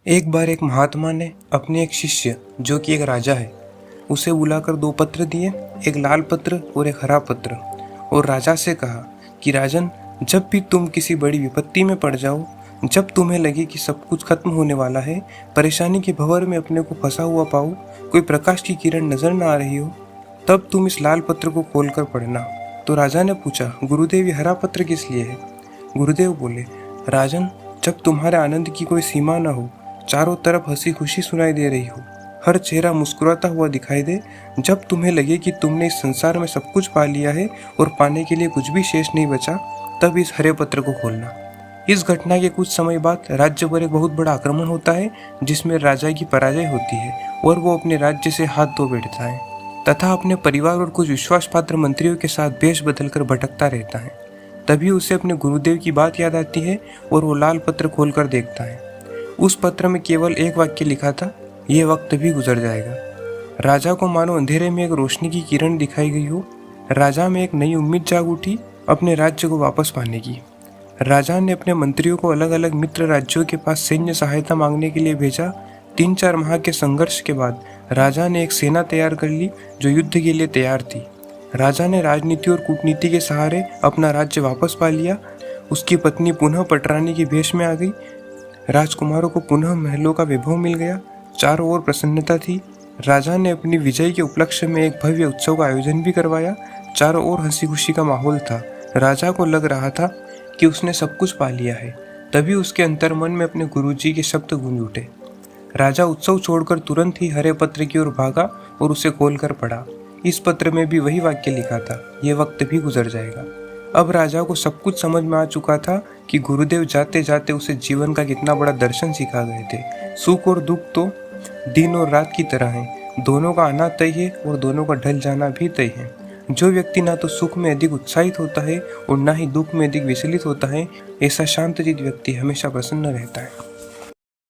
एक बार एक महात्मा ने अपने एक शिष्य जो कि एक राजा है उसे बुलाकर दो पत्र दिए, एक लाल पत्र और एक हरा पत्र, और राजा से कहा कि राजन, जब भी तुम किसी बड़ी विपत्ति में पड़ जाओ, जब तुम्हें लगे कि सब कुछ खत्म होने वाला है, परेशानी के भंवर में अपने को फंसा हुआ पाओ, कोई प्रकाश की किरण नजर न आ रही हो, तब तुम इस लाल पत्र को खोलकर पढ़ना। तो राजा ने पूछा, गुरुदेव ये हरा पत्र किस लिए है? गुरुदेव बोले, राजन, जब तुम्हारे आनंद की कोई सीमा न हो, चारों तरफ हंसी खुशी सुनाई दे रही हो, हर चेहरा मुस्कुराता हुआ दिखाई दे, जब तुम्हें लगे कि तुमने इस संसार में सब कुछ पा लिया है और पाने के लिए कुछ भी शेष नहीं बचा, तब इस हरे पत्र को खोलना। इस घटना के कुछ समय बाद राज्य पर एक बहुत बड़ा आक्रमण होता है, जिसमें राजा की पराजय होती है और वो अपने राज्य से हाथ धो बैठता है तथा अपने परिवार और कुछ विश्वास पात्र मंत्रियों के साथ भेष बदलकर भटकता रहता है। तभी उसे अपने गुरुदेव की बात याद आती है और वो लाल पत्र खोलकर देखता है। उस पत्र में केवल एक वाक्य लिखा था, यह वक्त भी गुजर जाएगा। राजा को मानो अंधेरे में एक रोशनी की किरण दिखाई गई हो। राजा में एक नई उम्मीद जाग उठी अपने राज्य को वापस पाने की। राजा ने अपने मंत्रियों को अलग अलग मित्र राज्यों के पास सैन्य सहायता मांगने के लिए भेजा। 3-4 माह के संघर्ष के बाद राजा ने एक सेना तैयार कर ली जो युद्ध के लिए तैयार थी। राजा ने राजनीति और कूटनीति के सहारे अपना राज्य वापस पा लिया। उसकी पत्नी पुनः पटरानी की भेष में आ गई। राजकुमारों को पुनः महलों का वैभव मिल गया। चारों ओर प्रसन्नता थी। राजा ने अपनी विजय के उपलक्ष्य में एक भव्य उत्सव का आयोजन भी करवाया। चारों ओर हंसी खुशी का माहौल था। राजा को लग रहा था कि उसने सब कुछ पा लिया है। तभी उसके अंतर्मन में अपने गुरुजी के शब्द गूंज उठे। राजा उत्सव छोड़कर तुरंत ही हरे पत्र की ओर भागा और उसे खोलकर पढ़ा। इस पत्र में भी वही वाक्य लिखा था, यह वक्त भी गुजर जाएगा। अब राजा को सब कुछ समझ में आ चुका था कि गुरुदेव जाते जाते उसे जीवन का कितना बड़ा दर्शन सिखा गए थे। सुख और दुख तो दिन और रात की तरह हैं, दोनों का आना तय है और दोनों का ढल जाना भी तय है। जो व्यक्ति ना तो सुख में अधिक उत्साहित होता है और ना ही दुख में अधिक विचलित होता है, ऐसा शांतचित्त व्यक्ति हमेशा प्रसन्न रहता है।